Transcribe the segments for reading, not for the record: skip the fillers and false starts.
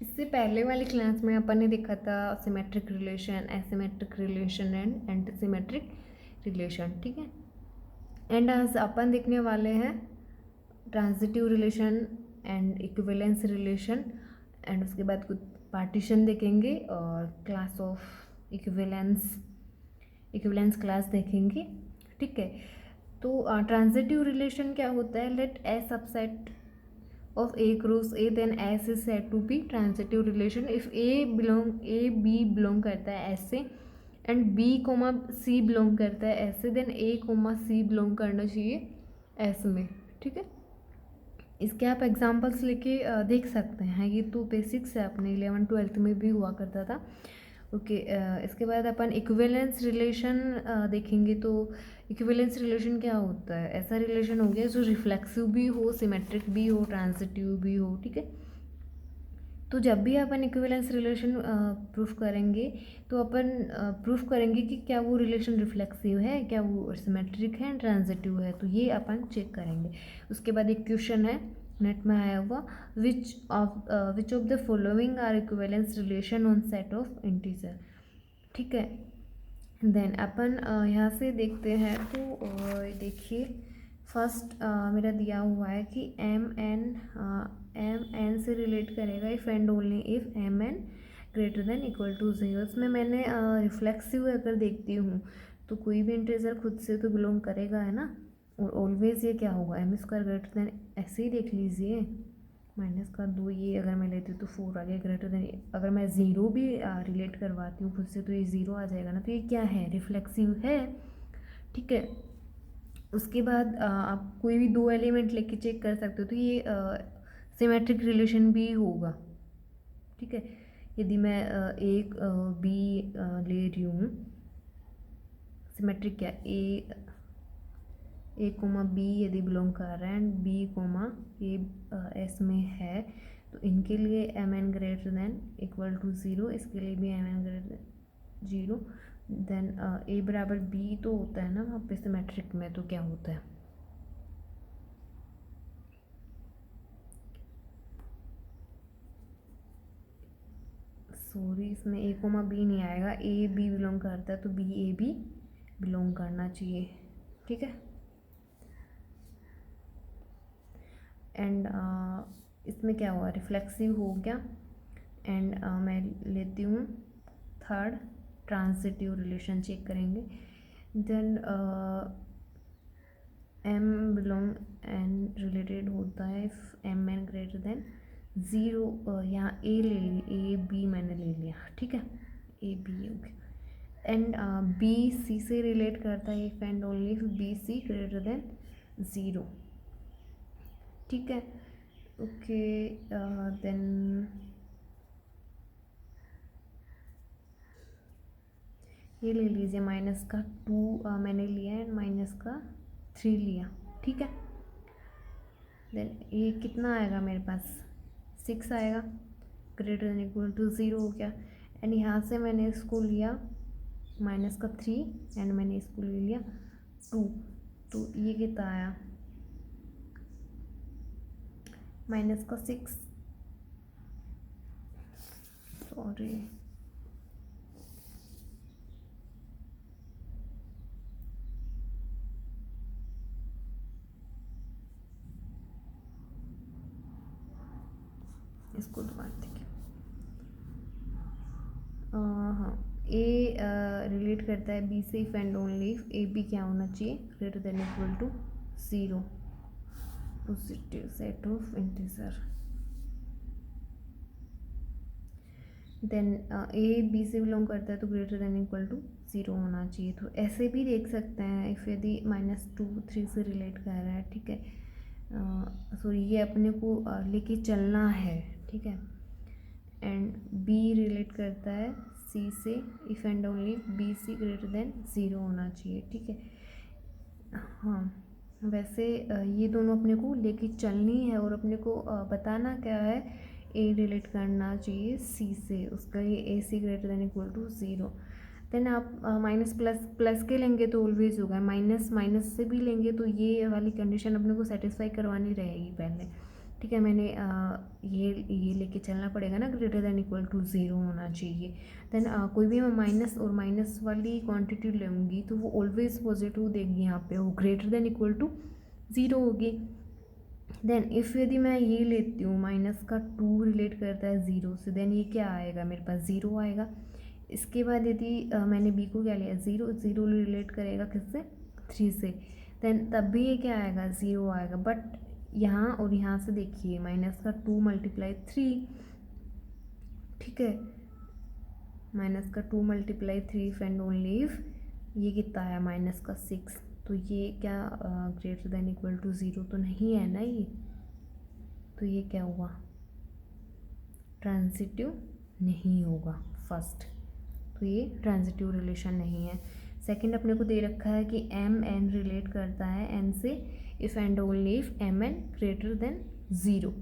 इससे पहले वाली क्लास में अपन ने देखा था symmetric relation, asymmetric relation and antisymmetric relation, ठीक है। एंड आज अपन देखने वाले हैं transitive relation and equivalence relation, and उसके बाद कुछ पार्टीशन देखेंगे और क्लास ऑफ इक्विवेलेंस क्लास देखेंगे, ठीक है। तो ट्रांजिटिव रिलेशन क्या होता है? Let a subset of A cross A, then S is said to be transitive relation if A B belong करता है S से and B comma C belong करता है S से, then A comma C belong करना चाहिए S में, ठीक है। इसके आप एग्जांपल्स लेके देख सकते हैं, ये तो बेसिक्स है, अपने 11th-12th में भी हुआ करता था, ओके। इसके बाद अपन इक्विवेलेंस रिलेशन देखेंगे। तो इक्विवेलेंस रिलेशन क्या होता है? ऐसा रिलेशन हो गया जो रिफ्लेक्सिव भी हो, सिमेट्रिक भी हो, ट्रांजिटिव भी हो, ठीक है। तो जब भी अपन इक्विवेलेंस रिलेशन प्रूफ करेंगे तो अपन प्रूफ करेंगे कि क्या वो रिलेशन रिफ्लेक्सिव है, क्या वो सिमेट्रिक है, ट्रांजिटिव है, तो ये अपन चेक करेंगे। उसके बाद एक क्वेश्चन है नेट में आया हुआ, which of the following are equivalence relation on set of integer, ठीक है। देन अपन यहाँ से देखते हैं। तो देखिए फर्स्ट मेरा दिया हुआ है कि एम एन से रिलेट करेगा if and only if m N greater than equal to 0। इसमें मैंने रिफ्लेक्सिव अगर देखती हूँ तो कोई भी इंटीजर खुद से तो बिलोंग करेगा, है ना। और ऑलवेज ये क्या होगा, एम स्क्वायर ग्रेटर देन, ऐसे ही देख लीजिए, माइनस का 2, ये अगर मैं लेती हूँ तो 4 आ गया ग्रेटर देन। अगर मैं ज़ीरो भी रिलेट करवाती हूँ खुद से तो ये ज़ीरो आ जाएगा ना, तो ये क्या है, रिफ्लेक्सिव है, ठीक है। उसके बाद आप कोई भी 2 एलिमेंट लेके चेक कर सकते हो, तो ये सिमेट्रिक रिलेशन भी होगा, ठीक है। यदि मैं एक बी ले रही हूँ, सिमेट्रिक क्या, ए कोमा बी यदि बिलोंग कर रहा है and B comma A S में है, तो इनके लिए M N greater than equal to 0, इसके लिए भी M N greater than 0, then A बराबर बी तो होता है ना वहाँ पे सिमेट्रिक में, तो क्या होता है, सॉरी इसमें ए कोमा बी नहीं आएगा, ए बी बिलोंग करता है तो बी ए बी बिलोंग करना चाहिए, ठीक है। एंड इसमें क्या हुआ, रिफ्लेक्सिव हो गया। एंड मैं लेती हूँ थर्ड ट्रांजिटिव रिलेशन चेक करेंगे। Then m belong n related होता है if m N greater than 0, यहाँ ए ले ली, ए बी मैंने ले लिया, ठीक है, a b okay. And b c से रिलेट करता है if and only if b c greater than 0, ठीक है, ओके। देन ये ले लीजिए, माइनस का 2 मैंने लिया एंड माइनस का 3 लिया, ठीक है। देन ये कितना आएगा मेरे पास, 6 आएगा, ग्रेटर देन इक्वल टू 0 हो गया। एंड यहाँ से मैंने इसको लिया माइनस का 3 एंड मैंने इसको ले लिया 2, तो ये कितना आया, माइनस का 6, सॉरी इसको दोबारा देखिए। हाँ, ए रिलेट करता है बी से if and only if a b क्या होना चाहिए, greater than equal to 0, positive set of integer. Then a b से बिलोंग करता है तो ग्रेटर देन इक्वल टू 0 होना चाहिए। तो ऐसे भी देख सकते हैं इफ़ यदि -2 3 से रिलेट कर रहा है, ठीक है, सो ये अपने को लेके चलना है, ठीक है। एंड बी रिलेट करता है सी से if and only b c greater than 0 होना चाहिए, ठीक है। हाँ, वैसे ये दोनों अपने को लेके चलनी है और अपने को बताना क्या है, ए रिलेट करना चाहिए सी से, उसका ये A C greater than equal to 0। Then आप माइनस प्लस प्लस के लेंगे तो ऑलवेज होगा, माइनस माइनस से भी लेंगे तो ये वाली कंडीशन अपने को सेटिस्फाई करवानी रहेगी पहले। ठीक है, मैंने ये लेके चलना पड़ेगा ना, greater than equal to zero होना चाहिए। देन कोई भी मैं माइनस और माइनस वाली क्वांटिटी लूँगी तो वो ऑलवेज पॉजिटिव देगी, यहाँ पे वो greater than equal to zero होगी। देन इफ़ यदि मैं ये लेती हूँ माइनस का टू रिलेट करता है ज़ीरो से, देन ये क्या आएगा, मेरे पास ज़ीरो आएगा। इसके बाद यदि मैंने बी को क्या लिया, ज़ीरो, ज़ीरो रिलेट करेगा किससे, थ्री से, देन तब भी ये क्या आएगा, ज़ीरो आएगा। बट यहाँ और यहाँ से देखिए माइनस का टू मल्टीप्लाई थ्री, ठीक है, माइनस का two multiply three and only if ये कितना आया, माइनस का सिक्स, तो ये क्या greater than equal to zero तो नहीं है ना ये, तो ये क्या हुआ, ट्रांजिटिव नहीं होगा फर्स्ट, तो ये ट्रांजिटिव रिलेशन नहीं है। सेकंड अपने को दे रखा है कि एम एन रिलेट करता है एन से if and only if m N greater than zero,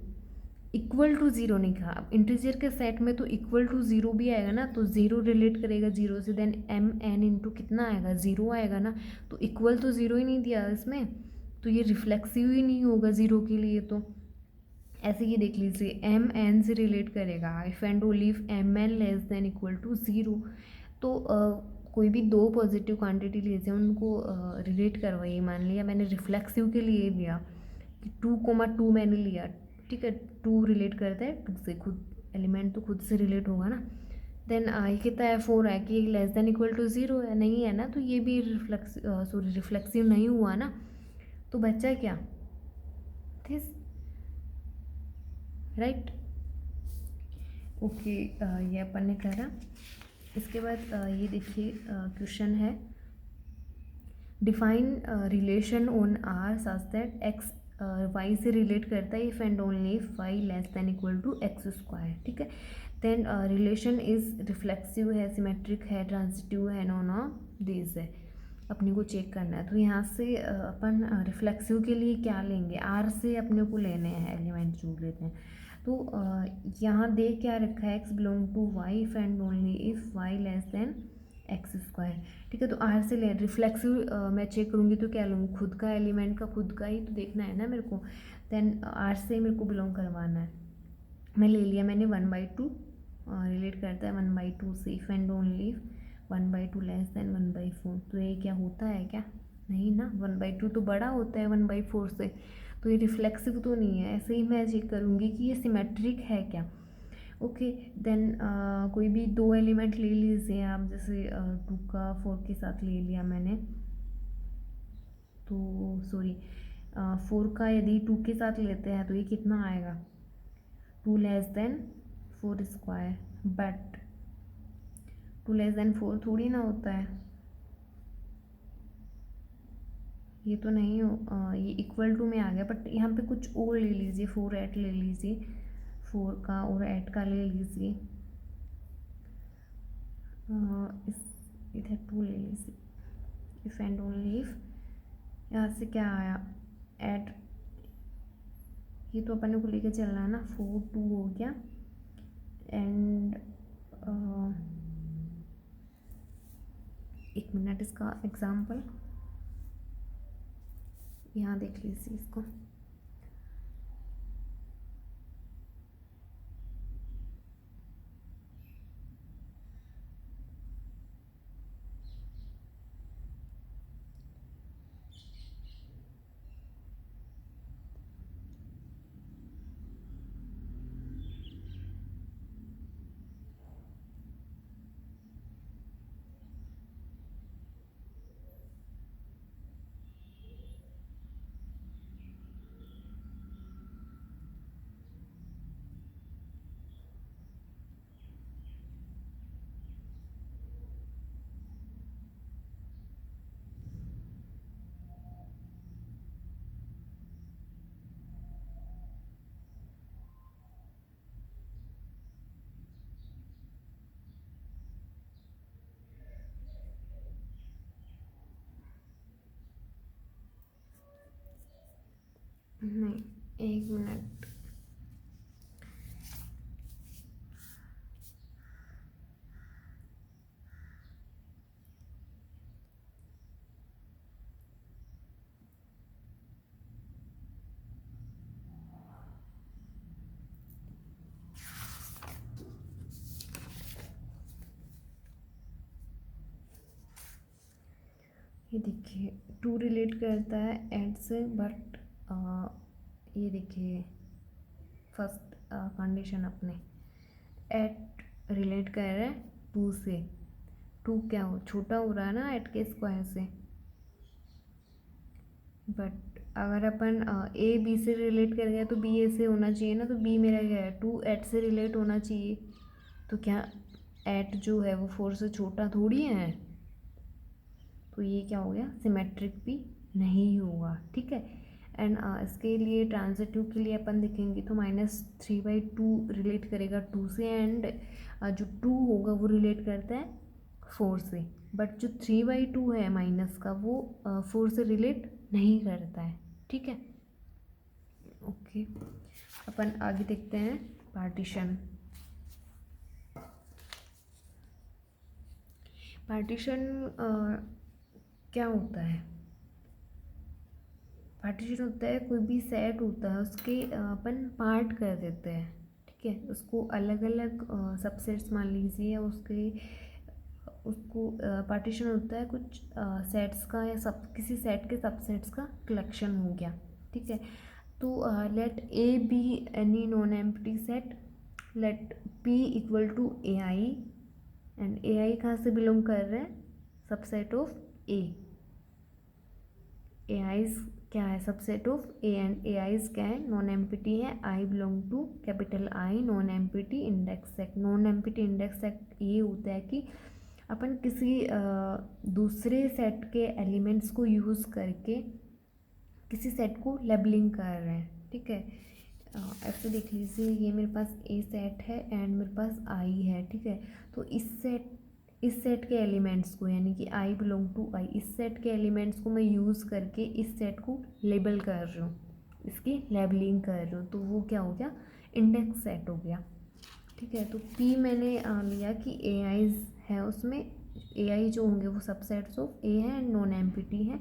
equal to zero नहीं कहा। अब इंटीजर के सेट में तो इक्वल टू ज़ीरो भी आएगा ना, तो ज़ीरो रिलेट करेगा ज़ीरो से, देन एम एन इंटू कितना आएगा, ज़ीरो आएगा ना, तो इक्वल तो ज़ीरो ही नहीं दिया इसमें, तो ये रिफ्लेक्सिव ही नहीं होगा ज़ीरो के लिए। तो ऐसे ये देख लीजिए, एम एन से रिलेट करेगा if and only if m n less than equal to zero. तो कोई भी दो पॉजिटिव क्वांटिटी लीजिए, उनको रिलेट करवाइए। मान लिया मैंने रिफ्लेक्सिव के लिए लिया कि टू कोमा टू मैंने लिया, ठीक है, टू रिलेट करता है टू से, खुद एलिमेंट तो खुद से रिलेट होगा ना। देन ये कितना है, फोर है कि less than equal to zero है, नहीं है ना, तो ये भी रिफ्लेक्सिव नहीं हुआ ना, तो बच्चा क्या, दिस, राइट। ओके, ये अपन ने करा। इसके बाद ये देखिए क्वेश्चन है, define relation on r such that x y से रिलेट करता है if and only if y less than equal to x square, ठीक है। देन रिलेशन इज रिफ्लेक्सिव है, सिमेट्रिक है, ट्रांजिटिव है, नॉन ऑफ दिस है, अपने को चेक करना है। तो यहाँ से अपन रिफ्लेक्सिव के लिए क्या लेंगे, आर से अपने को लेने हैं एलिमेंट जोड़ लेते हैं। तो यहाँ दे क्या रखा है, x belong to y if and only if y less than x square, ठीक है। तो आर से ले, रिफ्लेक्सिव मैं चेक करूँगी तो क्या लूँगी, खुद का एलिमेंट का खुद का ही तो देखना है ना मेरे को। देन आर से मेरे को बिलोंग करवाना है, मैं ले लिया मैंने, वन बाई टू रिलेट करता है वन बाई टू से if and only one by two less then one by four, तो ये क्या होता है क्या, नहीं ना, वन बाई टू तो बड़ा होता है वन बाई फोर से, तो ये रिफ्लेक्सिव तो नहीं है। ऐसे ही मैं चेक करूँगी कि ये सिमेट्रिक है क्या। ओके, देन कोई भी दो एलिमेंट ले लीजिए आप, जैसे टू का फोर के साथ ले लिया मैंने, तो सॉरी फोर का यदि टू के साथ लेते हैं तो ये कितना आएगा, two less than four square, but two less than four थोड़ी ना होता है, ये तो नहीं हो, ये इक्वल टू में आ गया। बट यहाँ पे कुछ और ले लीजिए, फोर एट ले लीजिए, फोर का और एट का ले लीजिए, इस इधर टू ले लीजिए, इफ एंड ओनली इफ, यहाँ से क्या आया, एट, ये तो अपन को लेके चलना है ना, फोर टू हो गया, एंड एक मिनट, इसका एग्जाम्पल यहाँ देख लीजिए इसको, नहीं, एक मिनट, ये देखिए 2 रिलेट करता है एट से, बट ये देखिए फर्स्ट कंडीशन अपने एट रिलेट कर रहा है 2 से। 2 क्या हो, छोटा हो रहा है ना एट के स्क्वायर से, बट अगर अपन ए बी से रिलेट कर गया तो बी ए से होना चाहिए ना, तो बी मेरा क्या है 2 एट से रिलेट होना चाहिए। तो क्या एट जो है वो 4 से छोटा थोड़ी है, तो ये क्या हो गया, सिमेट्रिक भी नहीं होगा, ठीक है। एंड इसके लिए ट्रांजिटिव के लिए अपन देखेंगे तो -3/2 रिलेट करेगा 2 से, एंड जो 2 होगा वो रिलेट करता है 4 से, बट जो 3/2 है माइनस का वो 4 से रिलेट नहीं करता है, ठीक है। ओके, अपन आगे देखते हैं पार्टीशन। पार्टीशन क्या होता है, पार्टीशन होता है कोई भी सेट होता है उसके अपन पार्ट कर देते हैं, ठीक है। उसको अलग अलग सबसेट्स मान लीजिए, उसको पार्टीशन होता है कुछ सेट्स का या सब किसी सेट के सबसेट्स का कलेक्शन हो गया, ठीक है। तो let A B any non empty set, let P equal to A I, and A I कहाँ से बिलोंग कर रहे हैं, subset of A. A I's क्या है, subset of A, and A I's क्या है, नॉन एम्प्टी है, I belong to capital I, non empty index set. Non empty index set ये होता है कि अपन किसी दूसरे सेट के एलिमेंट्स को यूज़ करके किसी सेट को लेबलिंग कर रहे हैं, ठीक है। ऐसे देख लीजिए, ये मेरे पास ए सेट है एंड मेरे पास आई है, ठीक है। तो इस सेट के एलिमेंट्स को, यानी कि आई बिलोंग टू आई, इस सेट के एलिमेंट्स को मैं यूज़ करके इस सेट को लेबल कर रही हूँ, इसकी लेबलिंग कर रही हूँ, तो वो क्या हो गया, इंडेक्स सेट हो गया, ठीक है। तो पी मैंने लिया कि ए आईज है, उसमें ए आई जो होंगे वो सबसेट्स ऑफ ए है एंड नॉन एम्प्टी है,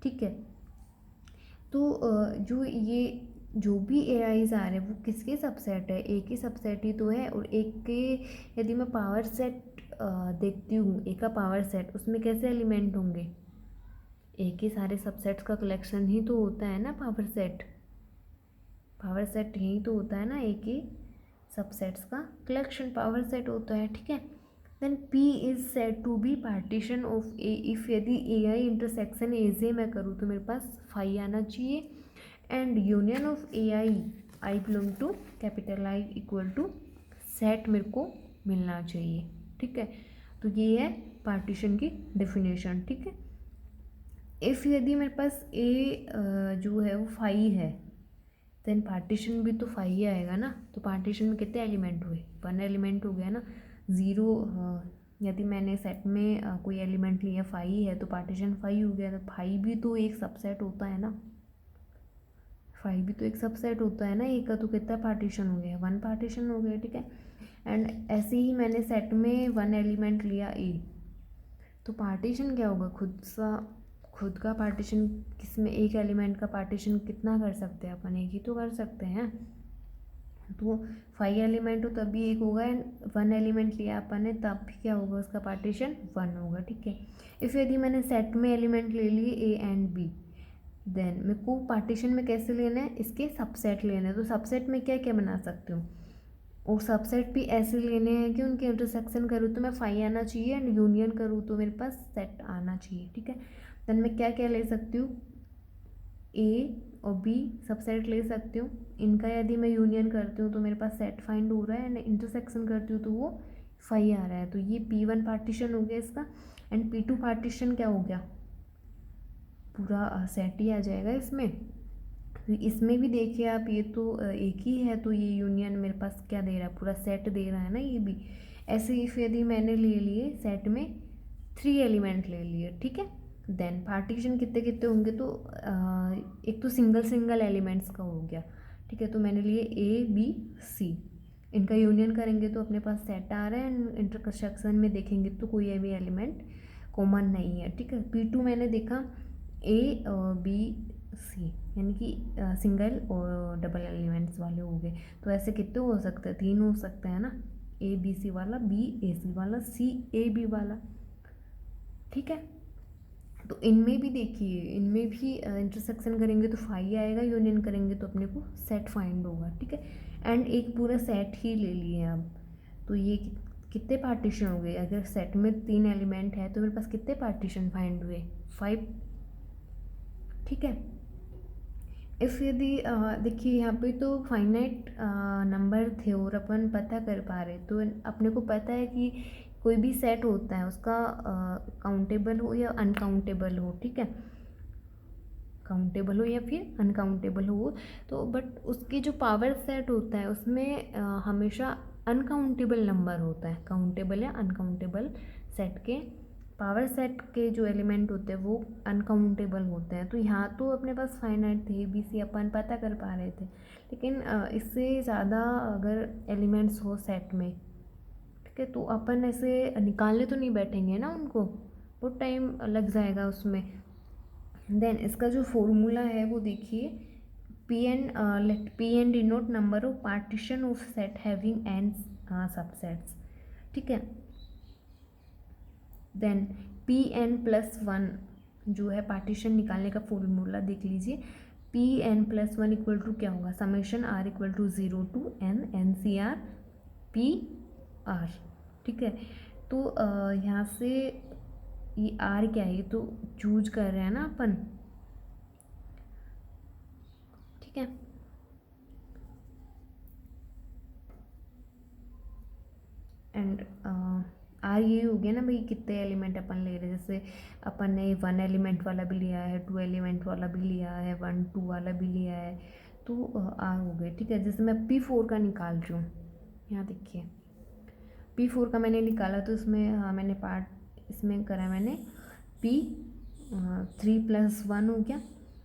ठीक है। तो जो भी ए आईज आ रहे हैं वो किसके सबसेट है, ए के सबसेट ही तो है। और एक के यदि मैं पावर सेट देखती हूँ, ए का पावर सेट, उसमें कैसे एलिमेंट होंगे, ए के सारे सबसेट्स का कलेक्शन ही तो होता है ना पावर सेट। पावर सेट यही तो होता है ना, ए के सबसेट्स का कलेक्शन पावर सेट होता है, ठीक है। Then p is said to be partition of a if, यदि ए आई इंटरसेक्शन ए से मैं करूँ तो मेरे पास फाई आना चाहिए, and union of a i belong to capital i equal to set मेरे को मिलना चाहिए, ठीक है। तो ये है पार्टीशन की डेफिनेशन, ठीक है। इफ़ यदि मेरे पास ए जो है वो फाई है, देन पार्टीशन भी तो फाई ही आएगा ना। तो पार्टीशन में कितने एलिमेंट हुए, 1 एलिमेंट हो गया ना। 0 यदि मैंने सेट में कोई एलिमेंट लिया फाई है तो पार्टीशन फाई हो गया। तो फाई भी तो एक सबसेट होता है ना, फाई भी तो एक सबसेट होता है ना ए का। तो कितना पार्टीशन हो गया, 1 पार्टीशन हो गया, ठीक है। एंड ऐसे ही मैंने सेट में 1 एलिमेंट लिया ए, तो पार्टीशन क्या होगा, खुद का पार्टीशन, किसमें एक एलिमेंट का पार्टीशन कितना कर सकते हैं अपन, एक ही तो कर सकते हैं। तो 5 एलिमेंट हो तभी एक होगा, एंड 1 एलिमेंट लिया अपन ने तब भी क्या होगा, उसका पार्टीशन 1 होगा, ठीक है। इफ़ यदि मैंने सेट में एलिमेंट ले लिए ए एंड बी, देन मेरे को पार्टीशन में कैसे लेना है, इसके सबसेट लेना है। तो सबसेट में क्या क्या बना सकती हूँ, और सबसेट भी ऐसे लेने हैं कि उनके इंटरसेक्शन करूँ तो मैं फाई आना चाहिए, एंड यूनियन करूँ तो मेरे पास सेट आना चाहिए, ठीक है। देन मैं क्या क्या ले सकती हूँ, ए और बी सबसेट ले सकती हूँ। इनका यदि मैं यूनियन करती हूँ तो मेरे पास सेट फाइंड हो रहा है, एंड इंटरसेक्शन करती हूँ तो वो फाई आ रहा है। तो ये P1 पार्टीशन हो गया इसका, एंड P2 पार्टीशन क्या हो गया, पूरा सेट ही आ जाएगा इसमें। तो इसमें भी देखिए आप, ये तो एक ही है, तो ये यूनियन मेरे पास क्या दे रहा है, पूरा सेट दे रहा है ना ये भी। ऐसे ही यदि मैंने ले लिए सेट में 3 एलिमेंट ले लिए, ठीक है, देन पार्टीशन कितने कितने होंगे, तो एक तो सिंगल एलिमेंट्स का हो गया, ठीक है। तो मैंने लिए ए बी सी, इनका यूनियन करेंगे तो अपने पास सेट आ रहा है, एंड इंटरसेक्शन में देखेंगे तो कोई भी एलिमेंट कॉमन नहीं है, ठीक है। P2 मैंने देखा ए बी सी, यानी कि सिंगल और डबल एलिमेंट्स वाले हो गए। तो ऐसे कितने हो सकते हैं, 3 हो सकते हैं ना, ए बी सी वाला, बी ए सी वाला, सी ए बी वाला, ठीक है। तो इनमें भी देखिए, इनमें भी इंटरसेक्शन करेंगे तो फाई आएगा, यूनियन करेंगे तो अपने को सेट फाइंड होगा, ठीक है। एंड एक पूरा सेट ही ले लिए अब, तो ये कितने पार्टीशन हो गए? अगर सेट में 3 एलिमेंट है तो मेरे पास कितने पार्टीशन फाइंड हुए? 5, ठीक है। इफ़ यदि देखिए यहाँ पे तो फाइनाइट नंबर थे और अपन पता कर पा रहे, तो अपने को पता है कि कोई भी सेट होता है उसका काउंटेबल हो या अनकाउंटेबल हो, ठीक है, काउंटेबल हो या फिर अनकाउंटेबल हो, तो बट उसकी जो पावर सेट होता है उसमें हमेशा अनकाउंटेबल नंबर होता है। काउंटेबल या अनकाउंटेबल सेट के पावर सेट के जो एलिमेंट होते हैं वो अनकाउंटेबल होते हैं। तो यहाँ तो अपने पास फाइनाइट थे, BC अपन पता कर पा रहे थे, लेकिन इससे ज़्यादा अगर एलिमेंट्स हो सेट में, ठीक है, तो अपन ऐसे निकालने तो नहीं बैठेंगे ना उनको, बहुत टाइम लग जाएगा उसमें। देन इसका जो फॉर्मूला है वो देखिए, let Pn denote number of partition of set having n subsets, ठीक है। देन Pn+1 जो है पार्टीशन निकालने का फॉर्मूला देख लीजिए, Pn+1 इक्वल टू क्या होगा? Summation r equal to 0 to n NCR PR, ठीक है। तो यहाँ से ये r क्या है? ये तो चूज कर रहे हैं ना अपन, ठीक है। एंड आर ये हो गया ना भाई, कितने एलिमेंट अपन ले रहे हैं। जैसे अपन ने 1 एलिमेंट वाला भी लिया है, 2 एलिमेंट वाला भी लिया है, 1 2 वाला भी लिया है, तो आर हो गए, ठीक है। जैसे मैं P4 का निकाल रही हूँ, यहाँ देखिए P4 का मैंने निकाला, तो इसमें मैंने पार्ट इसमें करा, मैंने P3+1 हो गया,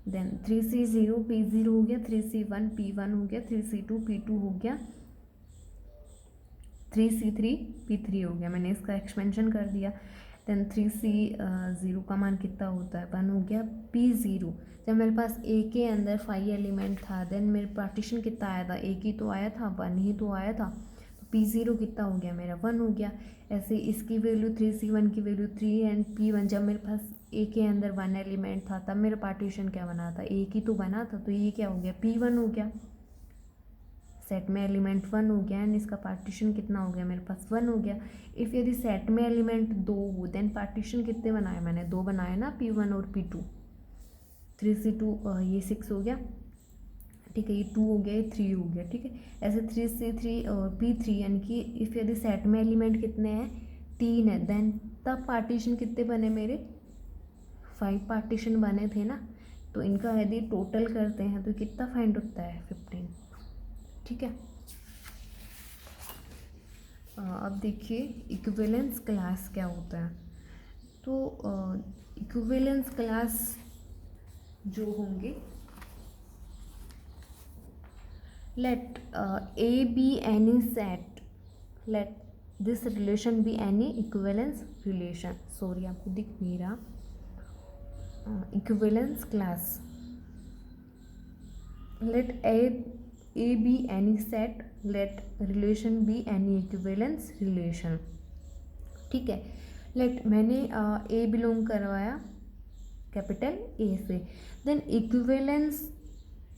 देन 3C0 P0 हो गया, 3C1 P1 हो गया, 3C2 P2 हो गया, 3C3 P3 हो गया। मैंने इसका एक्सपेंशन कर दिया। देन 3C0 का मान कितना होता है? 1 हो गया। P0 जब मेरे पास A के अंदर 5 एलिमेंट था, देन मेरे पार्टीशन कितना आया था? एक ही तो आया था, 1 ही तो आया था, तो P0 कितना हो गया मेरा? 1 हो गया। ऐसे इसकी वैल्यू 3C1 की वैल्यू 3 एंड P1, जब मेरे पास A के अंदर 1 एलिमेंट था तब मेरा पार्टीशन क्या बना था? एक ही तो बना था, तो ये क्या हो गया? P1 हो गया। सेट में एलिमेंट 1 हो गया एंड इसका पार्टीशन कितना हो गया? मेरे पास 1 हो गया। इफ़ यदि सेट में एलिमेंट 2 हो, देन पार्टीशन कितने बनाए मैंने? 2 बनाए ना, P1 और P2। 3C2 ये 6 हो गया, ठीक है, ये 2 हो गया, ये 3 हो गया, ठीक है। ऐसे 3C3 और P3, यानी कि इफ़ यदि सेट में एलिमेंट कितने हैं? 3 है, देन तब पार्टीशन कितने बने मेरे? 5 पार्टीशन बने थे ना। तो इनका यदि टोटल करते हैं तो कितना फाइंड होता है? 15, ठीक है। अब देखिए इक्विवेलेंस क्लास क्या होता है। तो इक्विवेलेंस क्लास जो होंगे, late A be any set, let this relation be any equivalence relation, sorry आपको दिख नहीं रहा, equivalence class, let A be any set, let relation be any equivalence relation, ठीक है। लेट मैंने A बिलोंग करवाया कैपिटल A से, then equivalence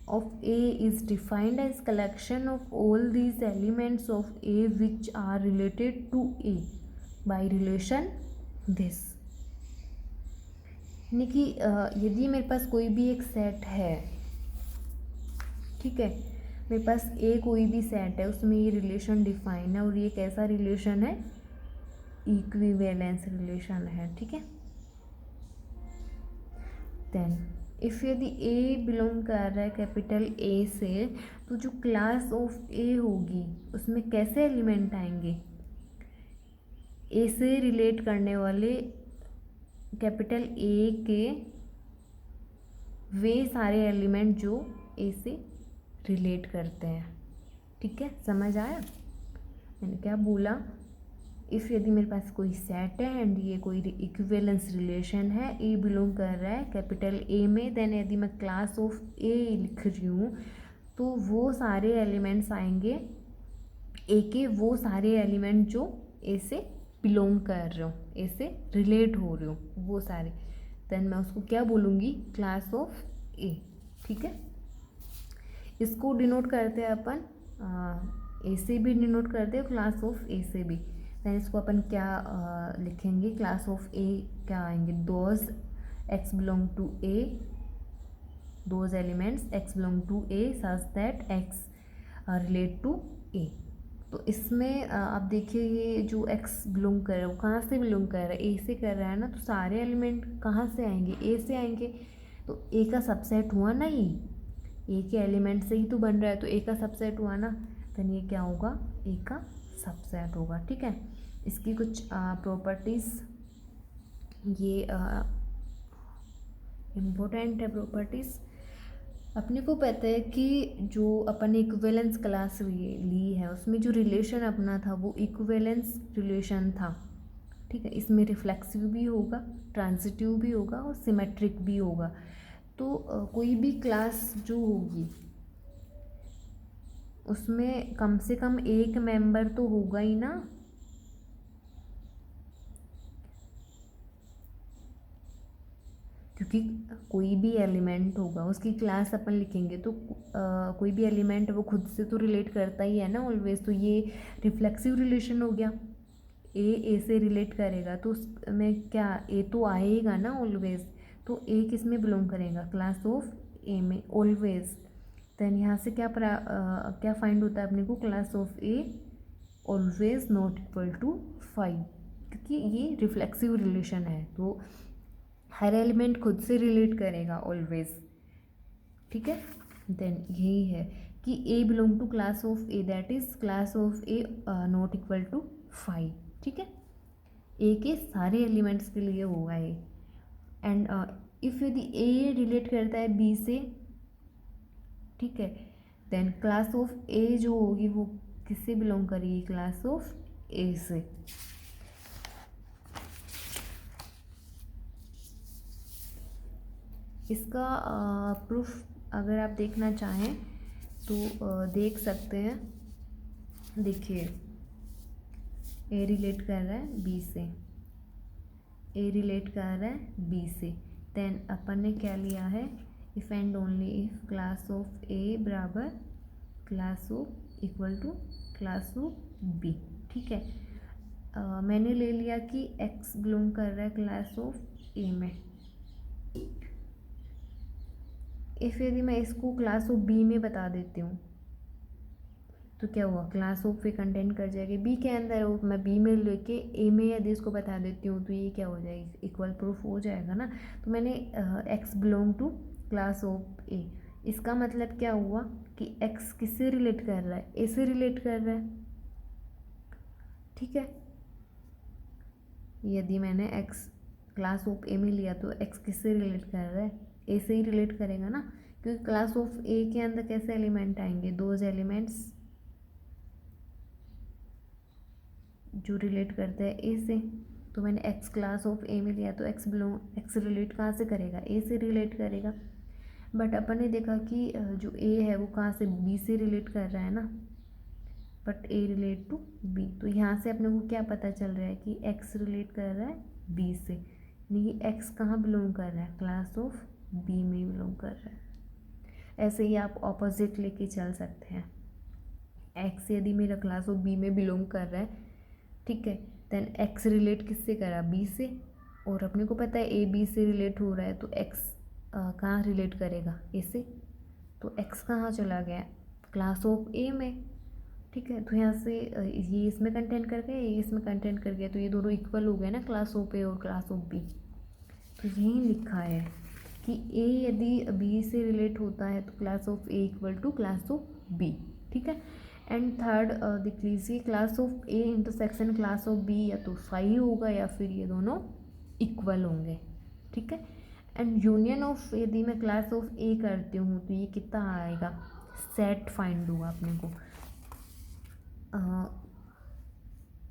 of A is defined as collection of all these elements of A which are related to A by relation this, यानी कि यदि मेरे पास कोई भी एक सेट है, ठीक है, मेरे पास A कोई भी सेट है, उसमें ये रिलेशन डिफाइन है और ये कैसा रिलेशन है? इक्विवेलेंस रिलेशन है, ठीक है। देन इफ़ यदि A बिलोंग कर रहा है कैपिटल A से, तो जो क्लास ऑफ A होगी उसमें कैसे एलिमेंट आएंगे? A से रिलेट करने वाले कैपिटल A के वे सारे एलिमेंट जो A से रिलेट करते हैं, ठीक है। समझ आया मैंने क्या बोला? इफ़ यदि मेरे पास कोई सेट है एंड ये कोई इक्विवेलेंस रिलेशन है, A बिलोंग कर रहा है कैपिटल A में, देन यदि मैं क्लास ऑफ A लिख रही हूँ तो वो सारे एलिमेंट्स आएंगे A के, वो सारे एलिमेंट जो A से बिलोंग कर रहे हो, A से रिलेट हो रहे हो, वो सारे। देन मैं उसको क्या बोलूँगी, क्लास ऑफ ए। ठीक है, इसको डिनोट करते हैं अपन ए से भी डिनोट करते हैं, क्लास ऑफ ए से भी। देन इसको अपन क्या लिखेंगे, क्लास ऑफ ए क्या आएंगे, those X belong to A, those elements X belong to A such that X relate to A. तो इसमें आप देखिए ये जो एक्स बिलोंग कर रहा है वो कहाँ से बिलोंग कर रहा है, ए से कर रहा है ना, तो सारे एलिमेंट कहाँ से आएंगे, ए से आएंगे। तो ए का सबसेट हुआ ना, ए के एलिमेंट से ही तो बन रहा है, तो ए का सबसेट हुआ ना, तो ये क्या होगा, ए का सबसेट होगा। ठीक है, इसकी कुछ प्रॉपर्टीज़ ये इम्पोर्टेंट है प्रॉपर्टीज़। अपने को पता है कि जो अपन इक्विवेलेंस क्लास ली है उसमें जो रिलेशन अपना था वो इक्विवेलेंस रिलेशन था। ठीक है, इसमें रिफ्लेक्सिव भी होगा, ट्रांजिटिव भी होगा और सिमेट्रिक भी होगा। तो कोई भी क्लास जो होगी उसमें कम से कम एक मेंबर तो होगा ही ना। क्योंकि कोई भी एलिमेंट होगा उसकी क्लास अपन लिखेंगे तो कोई भी एलिमेंट वो खुद से तो रिलेट करता ही है ना ऑलवेज। तो ये रिफ्लेक्सिव रिलेशन हो गया, ए से रिलेट करेगा तो उसमें क्या ए तो आएगा ना ऑलवेज। तो ए किस में बिलोंग करेगा, क्लास ऑफ ए में ऑलवेज। देन यहाँ से क्या फाइंड होता है अपने को, class of a always not equal to 5, क्योंकि ये रिफ्लेक्सिव रिलेशन है तो हर एलिमेंट खुद से रिलेट करेगा ऑलवेज। ठीक है, देन यही है कि A belong to class of A, that is class of A not equal to 5। ठीक है, ए के सारे एलिमेंट्स के लिए होगा ये। एंड इफ यदि ए रिलेट करता है बी से, ठीक है, देन क्लास ऑफ ए जो होगी वो किससे बिलोंग करेगी, क्लास ऑफ ए से। इसका प्रूफ अगर आप देखना चाहें तो देख सकते हैं। देखिए ए रिलेट कर रहा है बी से, ए रिलेट कर रहा है बी से, देन अपन ने क्या लिया है, if and only if class of A बराबर class of equal to class of B. ठीक है, मैंने ले लिया कि एक्स बिलोंग कर रहा है क्लास ऑफ ए में। इफ़ यदि मैं इसको क्लास ऑफ बी में बता देती हूँ तो क्या हुआ, क्लास ऑफ ए कंटेंट कर जाएगी बी के अंदर, वो मैं बी में लेके ए में यदि इसको बता देती हूँ तो ये क्या हो जाएगी, इक्वल प्रूफ हो जाएगा ना। तो मैंने X belong to class of A, इसका मतलब क्या हुआ कि एक्स किससे रिलेट कर रहा है, ए से रिलेट कर रहा है। ठीक है, यदि मैंने एक्स क्लास ऑफ ए में लिया तो एक्स किससे रिलेट कर रहा है, ए से ही रिलेट करेगा ना, क्योंकि क्लास ऑफ ए के अंदर कैसे एलिमेंट आएंगे, दोज एलिमेंट्स जो रिलेट करते हैं ए से। तो मैंने एक्स क्लास ऑफ ए में लिया तो एक्स रिलेट कहाँ से करेगा, ए से रिलेट करेगा। बट अपन ने देखा कि जो ए है वो कहाँ से, बी से रिलेट कर रहा है ना, but a relate to b. तो यहाँ से अपने को क्या पता चल रहा है कि एक्स रिलेट कर रहा है बी से, यानी कि एक्स कहाँ बिलोंग कर रहा है, क्लास ऑफ बी में बिलोंग कर रहा है। ऐसे ही आप ऑपोजिट लेके चल सकते हैं, एक्स यदि मेरा क्लास ऑफ बी में बिलोंग कर रहा है, ठीक है, देन एक्स रिलेट किससे करा, बी से, और अपने को पता है ए बी से रिलेट हो रहा है तो एक्स कहाँ रिलेट करेगा, ए से। तो एक्स कहाँ चला गया, क्लास ऑफ ए में। ठीक है, तो यहाँ से ये इसमें कंटेंट कर गया, ये इसमें कंटेंट कर गया, तो ये दोनों इक्वल हो गए ना, क्लास ऑफ ए और क्लास ऑफ बी। तो यही लिखा है कि ए यदि बी से रिलेट होता है तो class of A equal to class of B. ठीक है, एंड थर्ड देख लीजिए, class of a intersection class of b या तो 5 होगा या फिर ये दोनों इक्वल होंगे। ठीक है, एंड यूनियन ऑफ यदि मैं क्लास ऑफ ए करती हूँ तो ये कितना आएगा, सेट फाइंड होगा अपने को।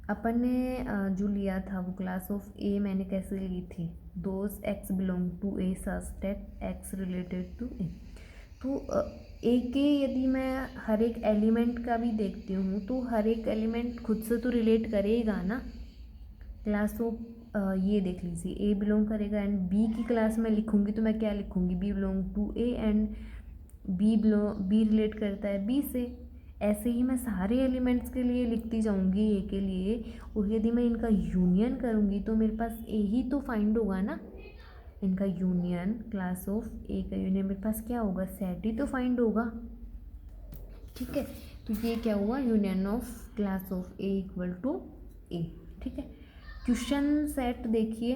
अपन ने जो लिया था वो क्लास ऑफ ए मैंने कैसे ली थी, those X belong to A such that X related to A. तो ए के यदि मैं हर एक एलिमेंट का भी देखती हूँ तो हर एक एलिमेंट खुद से तो रिलेट करेगा ना, क्लास ऑफ ये देख लीजिए ए बिलोंग करेगा एंड बी की क्लास में लिखूंगी तो मैं क्या लिखूंगी, b belong to a and b relate करता है बी से। ऐसे ही मैं सारे एलिमेंट्स के लिए लिखती जाऊंगी ए के लिए, और यदि मैं इनका यूनियन करूंगी तो मेरे पास ए ही तो फाइंड होगा ना। इनका यूनियन, क्लास ऑफ ए का यूनियन मेरे पास क्या होगा, सेट ही तो फाइंड होगा। ठीक है, तो ये क्या हुआ, union of class of A equal to A. ठीक है, क्वेश्चन सेट देखिए,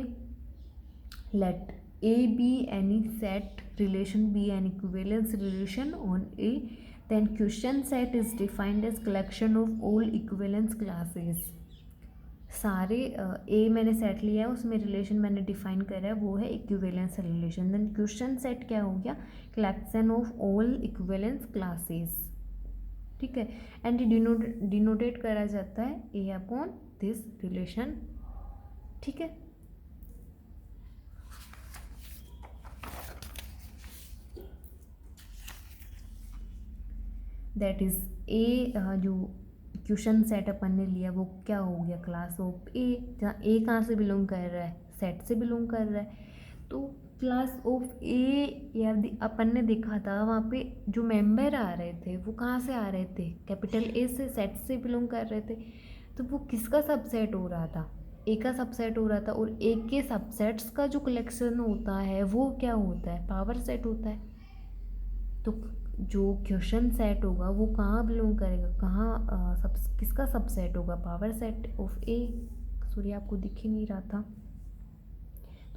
let A B any set relation be an equivalence relation on A, then question set is defined as collection of all equivalence classes। सारे ए मैंने set लिया है, उसमें relation मैंने define करा है, वो है equivalence relation. Then question set क्या हो गया, collection of all equivalence classes. ठीक है, एंड डिनोटेट करा जाता है ए अपॉन दिस रिलेशन। ठीक है, दैट इज ए, जो क्वेश्चन सेट अपन ने लिया वो क्या हो गया, क्लास ऑफ ए, जहाँ ए कहाँ से बिलोंग कर रहा है, सेट से बिलोंग कर रहा है। तो क्लास ऑफ ए या अपन ने देखा था वहाँ पे जो मेंबर आ रहे थे वो कहाँ से आ रहे थे, कैपिटल ए से, सेट से बिलोंग कर रहे थे। तो वो किसका सबसेट हो रहा था, ए का सबसेट हो रहा था, और ए के सबसेट्स का जो कलेक्शन होता है वो क्या होता है, पावर सेट होता है। तो जो क्वेश्चन सेट होगा वो कहाँ बिलोंग करेगा, कहाँ किसका सबसेट होगा, power set of A. Sorry आपको दिख ही नहीं रहा था।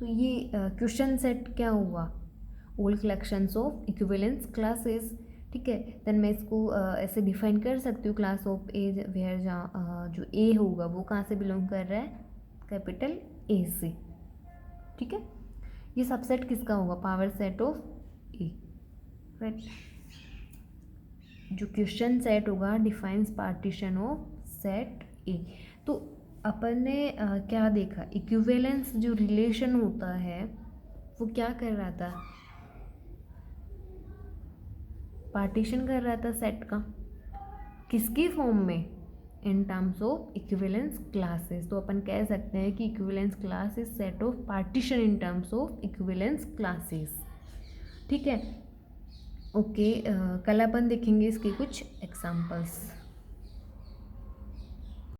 तो ये क्वेश्चन सेट क्या हुआ, all collections of equivalence classes. ठीक है, देन मैं इसको ऐसे डिफाइन कर सकती हूँ, क्लास ऑफ ए वेयर जहाँ जो ए होगा वो कहाँ से बिलोंग कर रहा है, कैपिटल ए से। ठीक है, ये सबसेट किसका होगा, power set of A, right. जो क्वेश्चन सेट होगा डिफाइंस पार्टीशन ऑफ सेट ए। तो अपन ने क्या देखा, इक्विवेलेंस जो रिलेशन होता है वो क्या कर रहा था, पार्टीशन कर रहा था सेट का, किसकी फॉर्म में, in terms of equivalence classes. तो अपन कह सकते हैं कि equivalence class is set of partition in terms of equivalence classes. ठीक है, ओके, कल अपन देखेंगे इसके कुछ एग्जाम्पल्स।